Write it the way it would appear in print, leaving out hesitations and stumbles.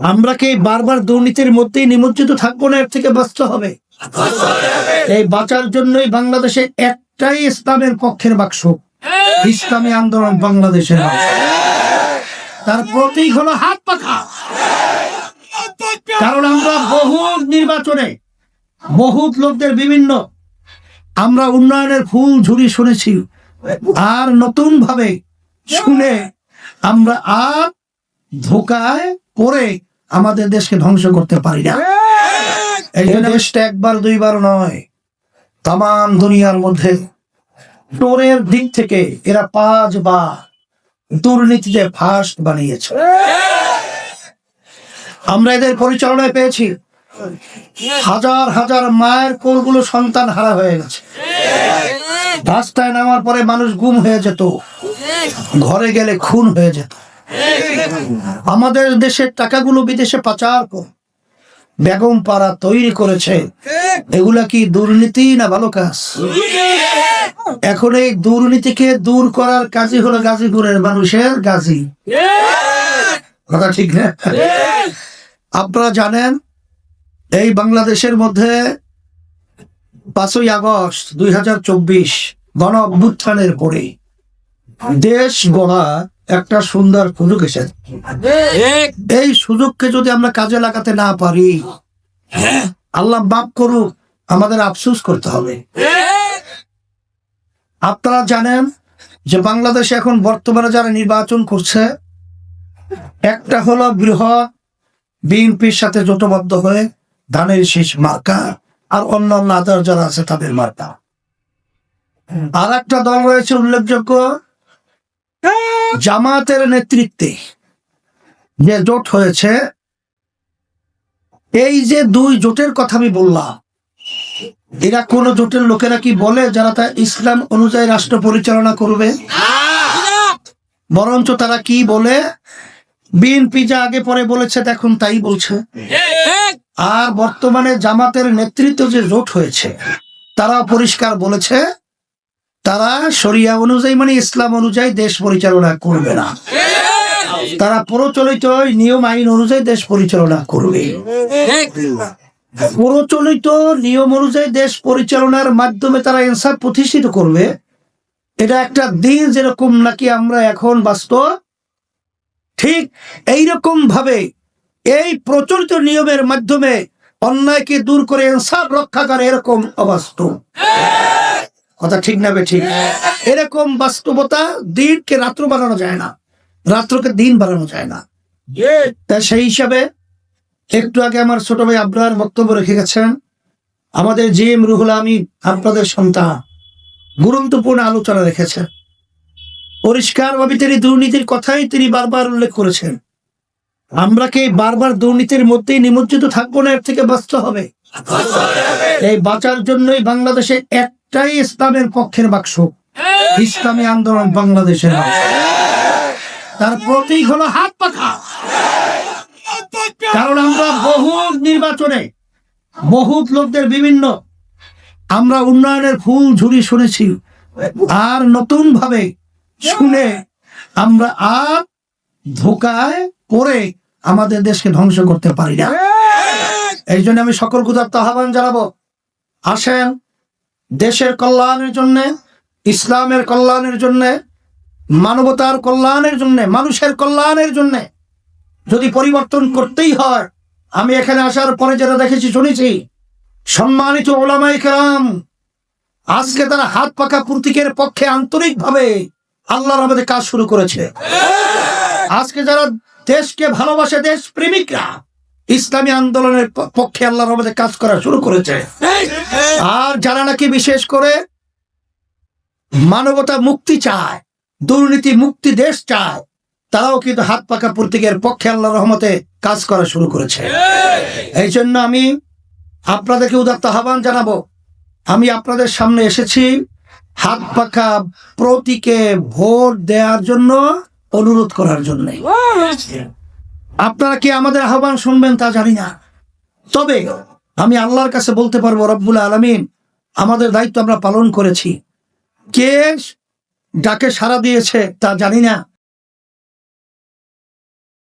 আমরা কি বারবার দুর্নীতির মধ্যেই নিমজ্জিত থাকবো না? এর থেকে বাঁচতে হবে। এই বাঁচার জন্যই বাংলাদেশে একটাই ইসলামের পক্ষের বাক্স, ইসলামী আন্দোলন বাংলাদেশের বাক্স। তার প্রতীক হলো হাত পাখা। কারণ আমরা বহুত নির্বাচনে বহুত লোকদের বিভিন্ন আমরা উন্নয়নের ফুল ঝুরি শুনেছি, আর নতুন ভাবে শুনে আমরা আর ধোকায় পড়ে আমাদের দেশকে ধ্বংস করতে পারি না। এই দেশটা একবার দুইবার নয়, তাম দুনিয়ার মধ্যে চোরের দিক থেকে এরা 5 বার দুর্নীতিতে ফার্স্ট বানিয়েছে। আমরা এদের পরিচালনায় পেয়েছি হাজার হাজার মায়ের কোলগুলো সন্তান হারা হয়ে গেছে। রাস্তায় নামার পরে মানুষ গুম হয়ে যেত, ঘরে গেলে খুন হয়ে যেত। আমাদের দেশের টাকাগুলো বিদেশে পাচার করে বেগম পাড়া তৈরি করেছে। এগুলা কি দুর্নীতি না ভালো কাজ? এখন এই দুর্নীতিকে দূর করার কাজই হলো গাজীপুরের মানুষের গাজী। কথা ঠিক না? আপনারা জানেন এই বাংলাদেশের মধ্যে 5ই আগস্ট 2024 গণ অভ্যুত্থানের পরে দেশ গড়া একটা সুন্দর সুযোগ এসেছে। এই সুযোগকে যদি আমরা কাজে লাগাতে না পারি, আল্লাহ মাফ করুক, আমাদের আফসোস করতে হবে। আপনারা জানেন যে বাংলাদেশে এখন বর্তমানে যারা নির্বাচন করছে, একটা হলো বৃহৎ বিএনপির সাথে জোটবদ্ধ হয়ে ধানের শীষ মার্কা, আর অন্যান্য আদার যারা আছে তাদের মার্কা। আর একটা দল রয়েছে উল্লেখযোগ্য জামাতের নেতৃত্বে যে জোট হয়েছে। এই যে 2 জোটের কথা আমি বললাম, এরা কোন জোটের লোকেরা কি বলে যারা তা ইসলাম অনুযায়ী রাষ্ট্র পরিচালনা করবে? বরঞ্চ তারা কি বলে, বিএনপি যা আগে পরে বলেছে এখন তাই বলছে। আর বর্তমানে জামাতের নেতৃত্ব যে জোট হয়েছে, তারা পরিষ্কার বলেছে তারা শরিয়া অনুযায়ী মানে ইসলাম অনুযায়ী দেশ পরিচালনা করবে না। তারা প্রচলিত নিয়ম আইন অনুযায়ী দেশ পরিচালনা করবে। প্রচলিত নিয়ম অনুযায়ী দেশ পরিচালনার মাধ্যমে তারা ইনসাফ প্রতিষ্ঠিত করবে। এটা একটা দিন যেরকম নাকি আমরা এখন বাস্তব, ঠিক এইরকম ভাবে এই প্রচলিত নিয়মের মাধ্যমে অন্যায়কে দূর করে ইনসাফ রক্ষা করে, এরকম অবাস্তব। কথা ঠিক না ঠিক? এরকম বাস্তবতা দিনকে রাত্র বানানো যায় না, রাত্রকে দিন বানানো যায় না। তাই সেই হিসাবে একটু আগে আমার ছোট ভাই আবরার বক্তব্য রেখে গেছেন। আমাদের জিএম রুহুল আমিন আপনাদের সন্তান গুরুত্বপূর্ণ আলোচনা রেখেছেন। পরিষ্কারভাবে তিনি দুর্নীতির কথাই তিনি বারবার উল্লেখ করেছেন। আমরা কি বারবার দুর্নীতির মধ্যেই নিমজ্জিত থাকবো না? এর থেকে বাঁচতে হবে। এই বাঁচার জন্যই বাংলাদেশে একটাই ইসলামের পক্ষের বাক্স, ইসলামী আন্দোলন বাংলাদেশের বাক্স। তার প্রতীক হলো হাত পাখা। কারণ আমরা বহুত নির্বাচনে বহুত লোকদের বিভিন্ন আমরা উন্নয়নের ফুল ঝুরি শুনেছি, আর নতুন ভাবে শুনে আমরা আর ধোকায় পড়ে আমাদের দেশকে ধ্বংস করতে পারি না। এই জন্য আমি সকল ক্ষুধার্ত আহ্বান জানাবো, আসেন দেশের কল্যাণের জন্য, ইসলামের কল্যাণের জন্য, মানবতার কল্যাণের জন্য, মানুষের কল্যাণের জন্য যদি পরিবর্তন করতেই হয়, আমি এখানে আসার পরে যেটা দেখেছি শুনেছি, সম্মানিত ওলামায়ে কেরাম আজকে তারা হাত পাখা প্রতীকের পক্ষে আন্তরিকভাবে আল্লাহর রহমতে কাজ শুরু করেছে। আজকে যারা দেশকে ভালোবাসে, দেশ প্রেমিকরা ইসলামী আন্দোলনের পক্ষে আল্লাহর রহমতে কাজ করা শুরু করেছে। আর যারা নাকি বিশেষ করে মানবতা মুক্তি চায়, দুর্নীতি মুক্তি দেশ চায়, তারাও কিন্তু হাত পাখা প্রতীকের পক্ষে আল্লাহর রহমতে কাজ করা শুরু করেছে। এই জন্য আমি আপনাদেরকে উদাত্ত আহ্বান জানাবো, আমি আপনাদের সামনে এসেছি হাত পাখা প্রতীকে ভোট দেওয়ার জন্য, অনুরোধ করার জন্য। আপনারা কি আমাদের আহ্বান শুনবেন তা জানি না, তবে আমি আল্লাহর কাছে বলতে পারবো রব্বুল আলামিন আমাদের দায়িত্ব আমরা পালন করেছি। কে ডাকে সাড়া দিয়েছে তা জানি না,